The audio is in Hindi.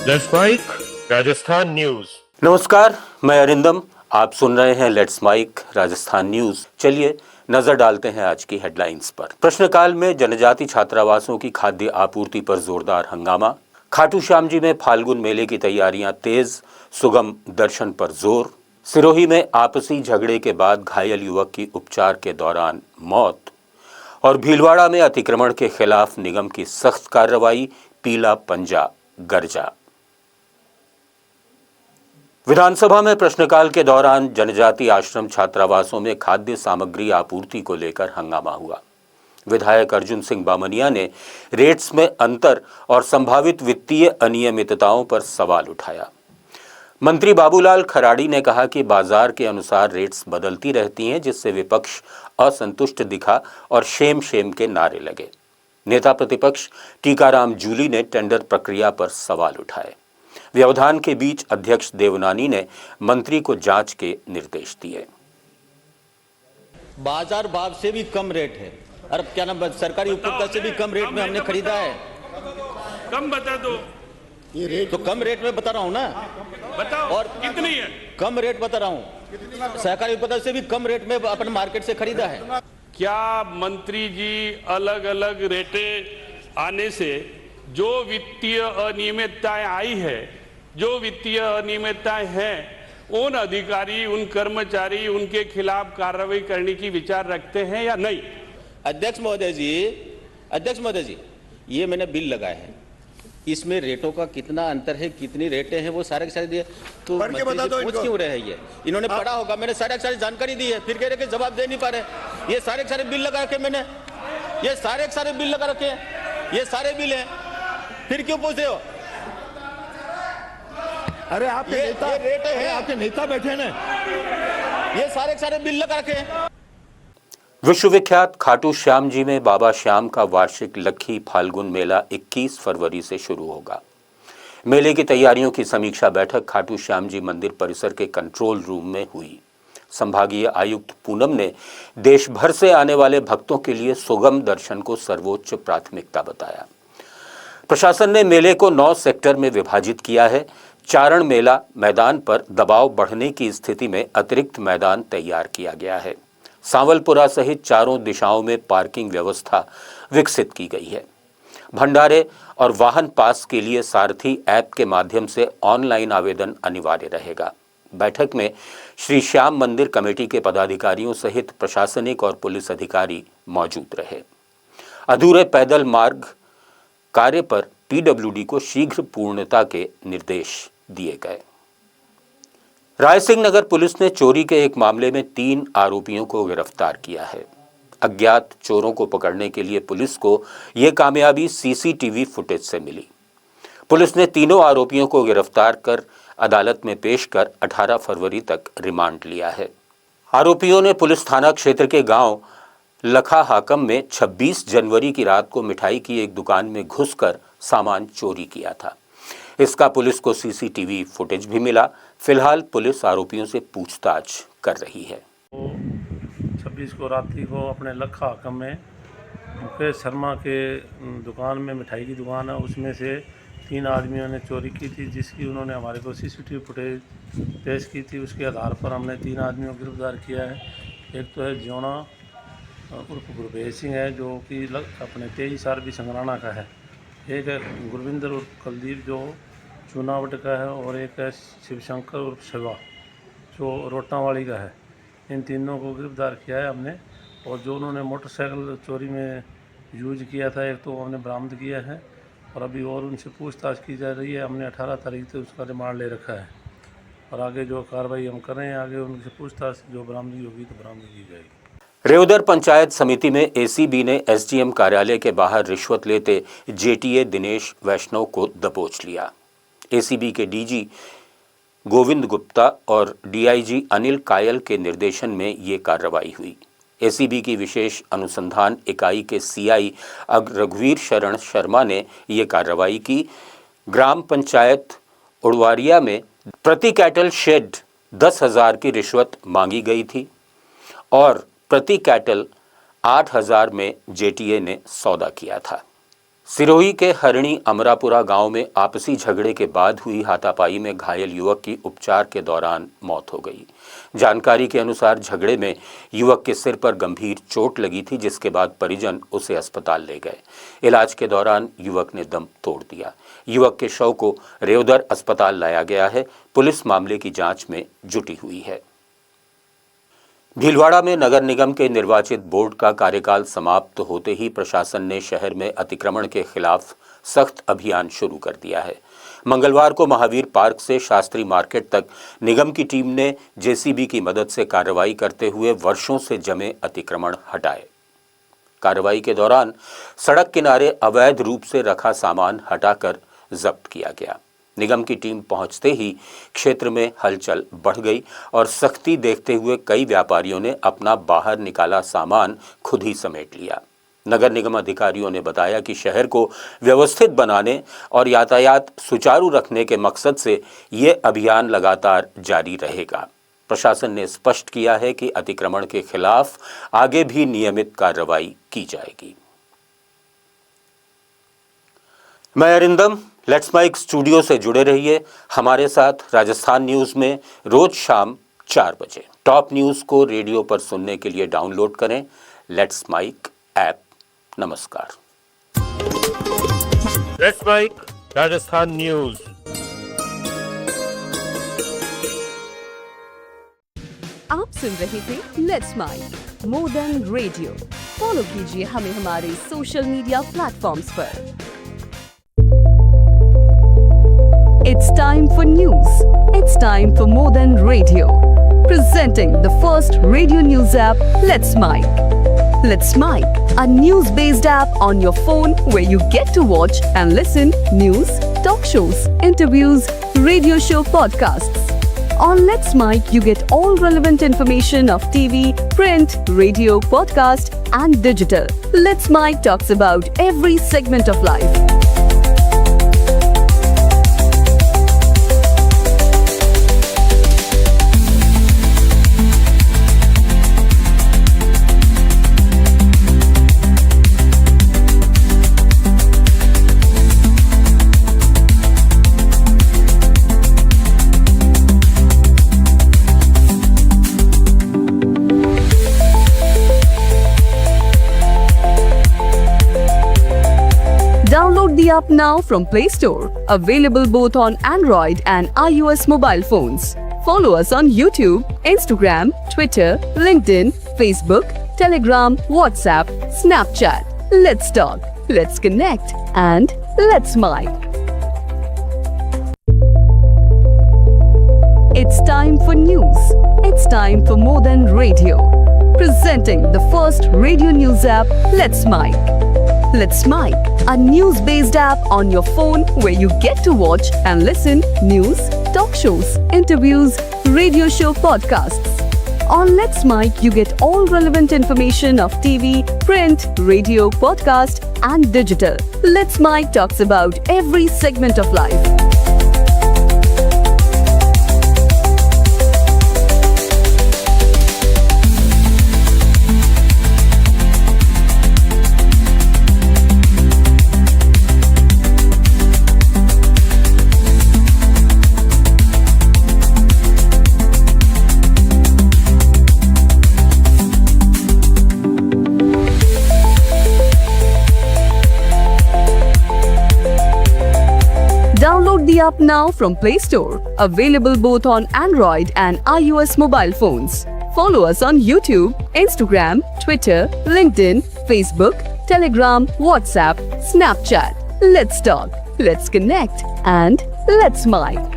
Let's Mic Rajasthan news. नमस्कार, मैं अरिंदम। आप सुन रहे हैं लेट्स माइक राजस्थान न्यूज। चलिए नजर डालते हैं आज की हेडलाइंस पर। प्रश्नकाल में जनजाति छात्रावासों की खाद्य आपूर्ति पर जोरदार हंगामा। खाटू श्याम जी में फाल्गुन मेले की तैयारियां तेज, सुगम दर्शन पर जोर। सिरोही में आपसी झगड़े के बाद घायल युवक की उपचार के दौरान मौत। और भीलवाड़ा में अतिक्रमण के खिलाफ निगम की सख्त कार्रवाई, पीला पंजा गरजा। विधानसभा में प्रश्नकाल के दौरान जनजाति आश्रम छात्रावासों में खाद्य सामग्री आपूर्ति को लेकर हंगामा हुआ। विधायक अर्जुन सिंह बामनिया ने रेट्स में अंतर और संभावित वित्तीय अनियमितताओं पर सवाल उठाया। मंत्री बाबूलाल खराड़ी ने कहा कि बाजार के अनुसार रेट्स बदलती रहती हैं, जिससे विपक्ष असंतुष्ट दिखा और शेम शेम के नारे लगे। नेता प्रतिपक्ष टीकाराम जूली ने टेंडर प्रक्रिया पर सवाल उठाए। व्यवधान के बीच अध्यक्ष देवनानी ने मंत्री को जांच के निर्देश दिए। बाजार भाव से भी कम रेट है और क्या नाम सरकारी उपभोक्ता से भी कम रेट में हमने खरीदा है। कम बता दो। ये रेट तो कम रेट में बता रहा हूँ ना, बताओ। और कितनी है? कम रेट बता रहा हूँ। सरकारी उपभोक्ता से भी कम रेट में अपन मार्केट से खरीदा है। क्या मंत्री जी अलग अलग रेटें आने से जो वित्तीय अनियमितताएं आई है, जो वित्तीय अनियमितताएं हैं, उन अधिकारी, उन कर्मचारी, उनके खिलाफ कार्रवाई करने की विचार रखते हैं या नहीं? अध्यक्ष महोदय जी, ये मैंने बिल लगाए हैं, इसमें रेटों का कितना अंतर है, कितनी रेटें हैं, वो सारे के सारे दिए। तो पूछ क्यों रहे हैं? ये इन्होंने पढ़ा होगा, मैंने सारे सारी जानकारी दी है, फिर कह रहे कि जवाब दे नहीं पा रहे। ये सारे सारे बिल लगा रखे मैंने, ये सारे सारे बिल लगा रखे हैं, ये सारे बिल हैं, फिर क्यों पूछ रहे हो? अरे आपके नेता, ये रेट है, आपके नेता बैठे ना, ये सारे सारे बिल लगा रखे हैं। विश्वविख्यात खाटू श्याम जी में बाबा श्याम का वार्षिक लक्खी फाल्गुन मेला 21 फरवरी से शुरू होगा। मेले की तैयारियों की समीक्षा बैठक खाटू श्याम जी मंदिर परिसर के कंट्रोल रूम में हुई। संभागीय आयुक्त पूनम ने देश भर से आने वाले भक्तों के लिए सुगम दर्शन को सर्वोच्च प्राथमिकता बताया। प्रशासन ने मेले को 9 सेक्टर में विभाजित किया है। चारण मेला मैदान पर दबाव बढ़ने की स्थिति में अतिरिक्त मैदान तैयार किया गया है। सांवलपुरा सहित चारों दिशाओं में पार्किंग व्यवस्था विकसित की गई है। भंडारे और वाहन पास के लिए सारथी ऐप के माध्यम से ऑनलाइन आवेदन अनिवार्य रहेगा। बैठक में श्री श्याम मंदिर कमेटी के पदाधिकारियों सहित प्रशासनिक और पुलिस अधिकारी मौजूद रहे। अधूरे पैदल मार्ग कार्य पर पीडब्ल्यूडी को शीघ्र पूर्णता के निर्देश दिए गए। रायसिंह नगर पुलिस ने चोरी के एक मामले में 3 आरोपियों को गिरफ्तार किया है। अज्ञात चोरों को पकड़ने के लिए पुलिस को यह कामयाबी सीसीटीवी फुटेज से मिली। पुलिस ने तीनों आरोपियों को गिरफ्तार कर अदालत में पेश कर 18 फरवरी तक रिमांड लिया है। आरोपियों ने पुलिस थाना क्षेत्र के गांव लखा हाकम में 26 जनवरी की रात को मिठाई की एक दुकान में घुसकर सामान चोरी किया था। इसका पुलिस को सीसीटीवी फुटेज भी मिला। फिलहाल पुलिस आरोपियों से पूछताछ कर रही है। 26 को रात्रि को अपने लखा हकम में मुकेश शर्मा के दुकान में, मिठाई की दुकान है, उसमें से 3 आदमियों ने चोरी की थी, जिसकी उन्होंने हमारे को सीसीटीवी फुटेज पेश की थी। उसके आधार पर हमने 3 आदमियों को गिरफ्तार किया है। एक तो है ज्योना उर्फ गुरभेज सिंह है, जो कि अपने 23 आरबी संगराना का है। एक है गुरविंदर उर्फ कुलदीप, जो चुनावट का है, और एक है शिवशंकर उर्फ शिवा, जो रोटावाली का है। इन तीनों को गिरफ्तार किया है हमने। और जो उन्होंने मोटरसाइकिल चोरी में यूज किया था, एक तो हमने बरामद किया है और अभी और उनसे पूछताछ की जा रही है। हमने 18 तारीख से उसका रिमांड ले रखा है और आगे जो कार्रवाई हम कर रहे हैं, आगे उनसे पूछताछ जो बरामदगी होगी तो बरामदगी की जाएगी। रेवदर पंचायत समिति में एसीबी ने एसडीएम कार्यालय के बाहर रिश्वत लेते जेटीए दिनेश वैष्णव को दबोच लिया। एसीबी के डीजी गोविंद गुप्ता और डीआईजी अनिल कायल के निर्देशन में ये कार्रवाई हुई। एसीबी की विशेष अनुसंधान इकाई के सीआई रघुवीर शरण शर्मा ने ये कार्रवाई की। ग्राम पंचायत उड़वारिया में प्रति कैटल शेड 10,000 की रिश्वत मांगी गई थी और प्रति कैटल 8,000 में जेटीए ने सौदा किया था। सिरोही के हरणी अमरापुरा गांव में आपसी झगड़े के बाद हुई हाथापाई में घायल युवक की उपचार के दौरान मौत हो गई। जानकारी के अनुसार झगड़े में युवक के सिर पर गंभीर चोट लगी थी, जिसके बाद परिजन उसे अस्पताल ले गए। इलाज के दौरान युवक ने दम तोड़ दिया। युवक के शव को रेवदर अस्पताल लाया गया है। पुलिस मामले की जांच में जुटी हुई है। भीलवाड़ा में नगर निगम के निर्वाचित बोर्ड का कार्यकाल समाप्त होते ही प्रशासन ने शहर में अतिक्रमण के खिलाफ सख्त अभियान शुरू कर दिया है। मंगलवार को महावीर पार्क से शास्त्री मार्केट तक निगम की टीम ने जेसीबी की मदद से कार्रवाई करते हुए वर्षों से जमे अतिक्रमण हटाए। कार्रवाई के दौरान सड़क किनारे अवैध रूप से रखा सामान हटाकर जब्त किया गया। निगम की टीम पहुंचते ही क्षेत्र में हलचल बढ़ गई और सख्ती देखते हुए कई व्यापारियों ने अपना बाहर निकाला सामान खुद ही समेट लिया। नगर निगम अधिकारियों ने बताया कि शहर को व्यवस्थित बनाने और यातायात सुचारू रखने के मकसद से ये अभियान लगातार जारी रहेगा। प्रशासन ने स्पष्ट किया है कि अतिक्रमण के खिलाफ आगे भी नियमित कार्रवाई की जाएगी। मैं अरिंदम, लेट्स माइक स्टूडियो से जुड़े रहिए हमारे साथ राजस्थान न्यूज में रोज शाम 4 बजे। टॉप न्यूज को रेडियो पर सुनने के लिए डाउनलोड करें लेट्स माइक ऐप। नमस्कार। Let's Mic Rajasthan news. आप सुन रहे थे Let's Mic more than radio. Follow कीजिए हमें हमारे सोशल मीडिया प्लेटफॉर्म्स पर। It's time for news. It's time for more than radio. Presenting the first radio news app, Let's Mic. Let's Mic, a news-based app on your phone where you get to watch and listen news, talk shows, interviews, radio show podcasts. On Let's Mic, you get all relevant information of TV, print, radio, podcast, and digital. Let's Mic talks about every segment of life. Download the app now from Play Store. Available both on Android and iOS mobile phones. Follow us on YouTube, Instagram, Twitter, LinkedIn, Facebook, Telegram, WhatsApp, Snapchat. Let's talk, let's connect, and let's mic. It's time for news. It's time for more than radio. Presenting the first radio news app, Let's Mic. Let's Mic, a news-based app on your phone where you get to watch and listen news, talk shows, interviews, radio show podcasts. On Let's Mic, you get all relevant information of TV, print, radio, podcast, and digital. Let's Mic talks about every segment of life. Download the app now from Play Store. Available both on Android and iOS mobile phones. Follow us on YouTube, Instagram, Twitter, LinkedIn, Facebook, Telegram, WhatsApp, Snapchat. Let's talk, let's connect, and let's mic.